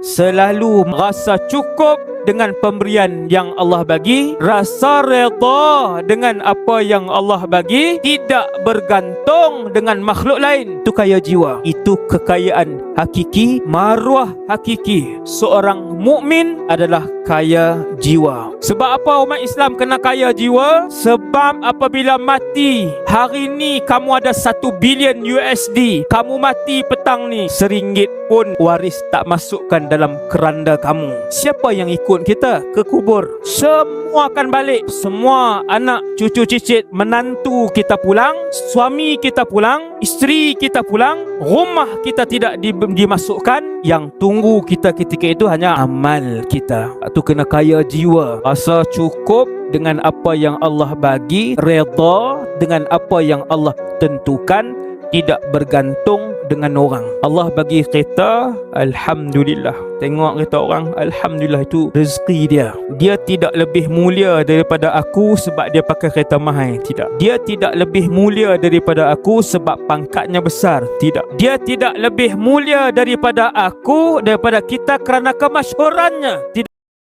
selalu rasa cukup dengan pemberian yang Allah bagi, rasa redha dengan apa yang Allah bagi, tidak bergantung dengan makhluk lain. Itu kaya jiwa. Itu kekayaan hakiki, maruah hakiki. Seorang mukmin adalah kaya jiwa. Sebab apa umat Islam kena kaya jiwa? Sebab apabila mati hari ni kamu ada 1 bilion USD, kamu mati petang ni, RM1 pun waris tak masukkan dalam keranda kamu. Siapa yang ikut kita ke kubur? Semua akan balik. Semua anak, cucu cicit, menantu kita pulang, suami kita pulang, isteri kita pulang, rumah kita tidak dimasukkan. Yang tunggu kita ketika itu hanya amal kita. Itu kena kaya jiwa, rasa cukup dengan apa yang Allah bagi, redha dengan apa yang Allah tentukan, tidak bergantung dengan orang. Allah bagi kita, alhamdulillah. Tengok kita orang, alhamdulillah, itu rezeki dia. Dia tidak lebih mulia daripada aku sebab dia pakai kereta mahal. Tidak. Dia tidak lebih mulia daripada aku sebab pangkatnya besar. Tidak. Dia tidak lebih mulia daripada aku, daripada kita kerana kemasyhurannya. Tidak.